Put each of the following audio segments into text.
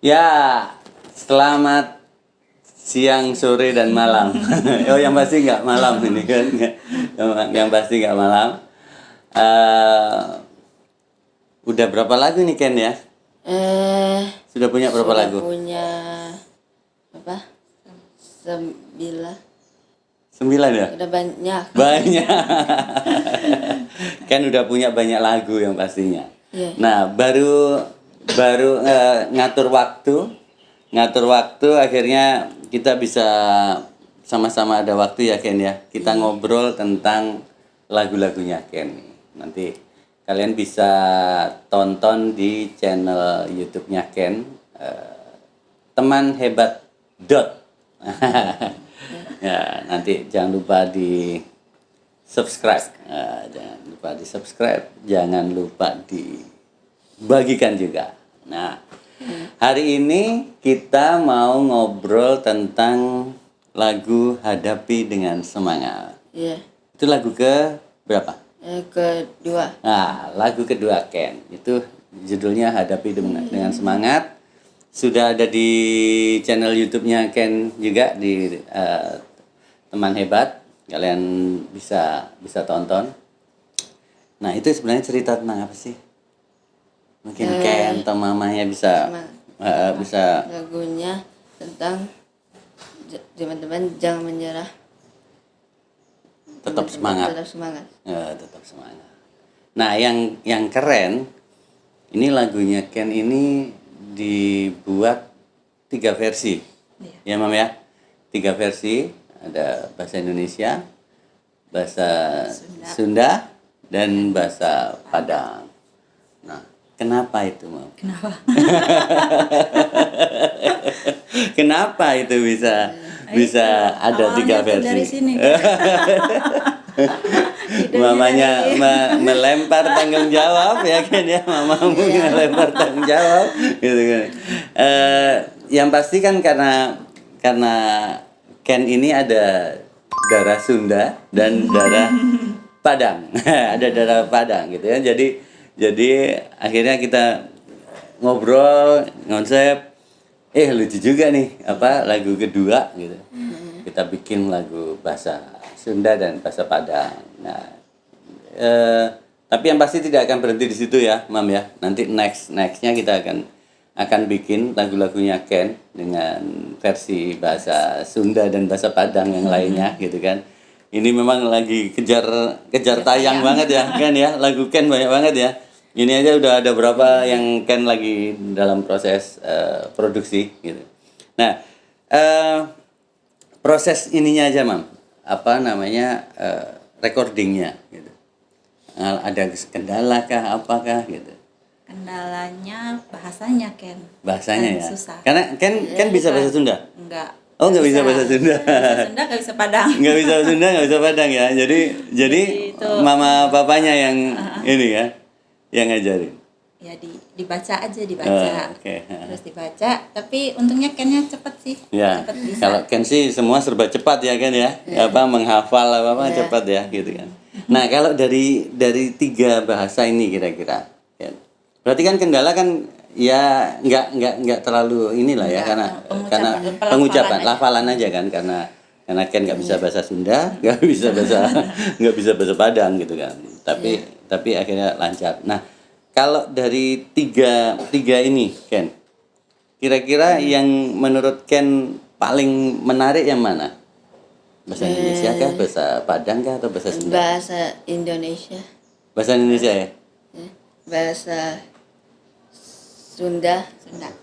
Ya, selamat siang, sore, dan malam. Oh, yang pasti nggak malam ini kan? Yang pasti nggak malam. Udah berapa lagu nih Ken ya? Sudah punya berapa lagu? Punya apa? 9 ya? Udah banyak. Banyak. Kan udah punya banyak lagu yang pastinya. Iya. Nah, baru ngatur waktu akhirnya kita bisa sama-sama ada waktu ya Ken ya. Kita ngobrol tentang lagu-lagunya Ken. Nanti kalian bisa tonton di channel YouTube-nya Ken, Teman Hebat Dot. Ya, nanti jangan lupa di subscribe, jangan lupa dibagikan juga. Nah, hari ini kita mau ngobrol tentang lagu Hadapi dengan Semangat. Iya. Itu lagu ke berapa? Kedua. Nah, lagu kedua Ken. Itu judulnya Hadapi dengan Semangat. Sudah ada di channel YouTube-nya Ken juga di Teman Hebat. Kalian bisa tonton. Nah, itu sebenarnya cerita tentang apa sih? Mungkin Ken atau mamanya bisa Lagunya tentang teman-teman jangan menyerah. tetap semangat. Tetap semangat. Tetap semangat. Nah, yang keren ini lagunya Ken ini dibuat 3 versi. Ya, Mam ya. 3 versi, ada bahasa Indonesia, bahasa Sunda dan bahasa Padang. Nah, kenapa itu, Mam? Kenapa? Kenapa itu bisa ada 3 versi? Dari sini. Mamanya melempar tanggung jawab ya kan ya, mamamu melempar tanggung jawab gitu kan. Yang pasti kan karena Ken ini ada darah Sunda dan darah Padang. Ada darah Padang gitu ya. Jadi akhirnya kita ngobrol konsep lucu juga nih lagu kedua gitu. Kita bikin lagu bahasa Sunda dan bahasa Padang. Nah, tapi yang pasti tidak akan berhenti di situ ya, Mam ya. Nanti nextnya kita akan bikin lagu-lagunya Ken dengan versi bahasa Sunda dan bahasa Padang yang lainnya gitu kan. Ini memang lagi kejar tayang banget ya Ken ya. Lagu Ken banyak banget ya. Ini aja udah ada berapa yang Ken lagi dalam proses produksi gitu. Nah, proses ininya aja Mam. Recordingnya gitu. Ada kendala kah apakah gitu? Kendalanya bahasanya Ken. Bahasanya ya. Susah. Karena Ken bisa bahasa Sunda? Enggak. Oh, enggak bisa bahasa Sunda. Bahasa Sunda enggak bisa Padang. Enggak bisa Sunda, enggak bisa Padang ya. Jadi itu, mama papanya yang ini ya, yang ngajarin. Ya dibaca aja. Oke. Terus dibaca, tapi untungnya Kennya cepet sih. Ya. Cepet bisa. Kalau Ken sih semua serba cepat ya Ken ya. Menghafal apa cepat ya gitu kan. Nah, kalau dari 3 bahasa ini kira-kira Ken. Berarti kan kendala kan ya nggak terlalu inilah ya, karena pengucapan lafalan aja kan, karena Ken nggak bisa bahasa Sunda, nggak bisa bahasa Padang gitu kan. Tapi akhirnya lancar. Nah, kalau dari tiga ini Ken, kira-kira yang menurut Ken paling menarik yang mana? Bahasa Indonesia kah, bahasa Padang kah, atau bahasa Sunda? Bahasa Indonesia. Bahasa Indonesia ya? Bahasa Sunda.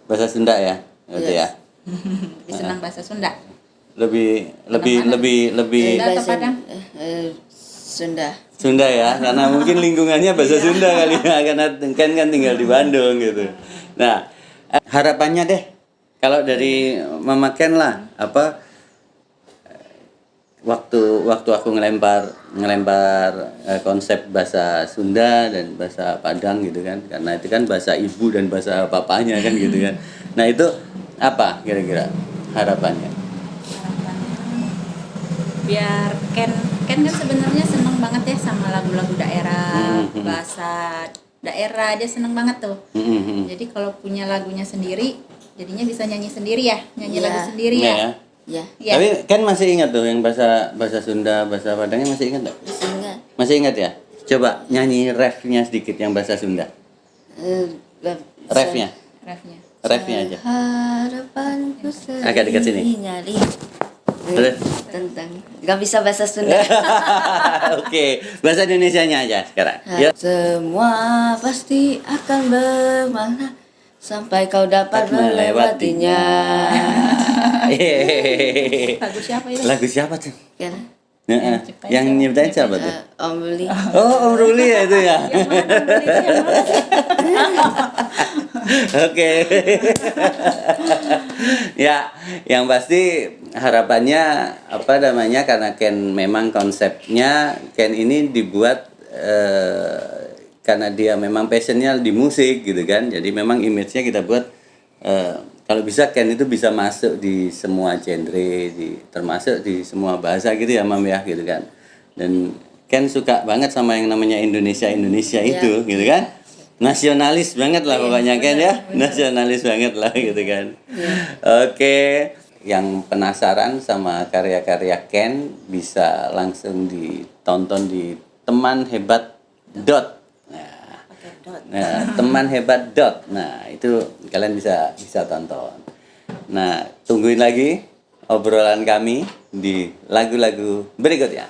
Bahasa Sunda ya? Gitu ya. Lebih senang bahasa Sunda. Lebih Sunda atau Padang? Sunda. Sunda ya, karena mungkin lingkungannya bahasa Sunda kali ya, karena kan tinggal di Bandung gitu. Nah, harapannya deh, kalau dari Mama Ken lah, waktu aku ngelempar konsep bahasa Sunda dan bahasa Padang gitu kan, karena itu kan bahasa ibu dan bahasa papanya kan gitu kan. Nah, itu apa kira-kira harapannya? Biar Ken kan sebenarnya seneng banget ya sama lagu-lagu daerah, bahasa daerah dia seneng banget tuh. Jadi kalau punya lagunya sendiri Jadinya bisa nyanyi sendiri ya, nyanyi Iya. lagu sendiri Iya ya. ya. Ya, Iya. Tapi kan masih ingat tuh yang bahasa Sunda, bahasa Padangnya masih ingat nggak? masih ingat. Masih ingat ya? Coba nyanyi refnya sedikit yang bahasa Sunda. Refnya, Refnya. refnya aja. Harapanku Agak dekat sini. nyari Terus? tentang nggak bisa bahasa Sunda. Oke, bahasa Indonesianya aja sekarang. Yuk. Semua pasti akan bermakna sampai kau dapat melewatinya. Hehehe. Lagu siapa itu? Lagu siapa tuh? Kan? Heeh. Ciptain Yang siapa? nyiptain siapa tuh? Om Ruli. Oh, Om Ruli ya itu ya. Yang mana? Itu yang mana sih? Oke. Ya, yang pasti harapannya apa namanya, karena Ken memang konsepnya Ken ini dibuat karena dia memang passionnya di musik gitu kan. Jadi memang image-nya kita buat kalau bisa Ken itu bisa masuk di semua genre, termasuk di semua bahasa gitu ya Mam ya gitu kan. Dan Ken suka banget sama yang namanya Indonesia itu gitu kan. Nasionalis banget lah pokoknya Ken ya. Nasionalis banget lah gitu kan. Oke, yang penasaran sama karya-karya Ken bisa langsung ditonton di Teman Hebat dot. Nah, Teman Hebat dot. Nah, itu kalian bisa tonton. Nah, tungguin lagi obrolan kami di lagu-lagu berikutnya.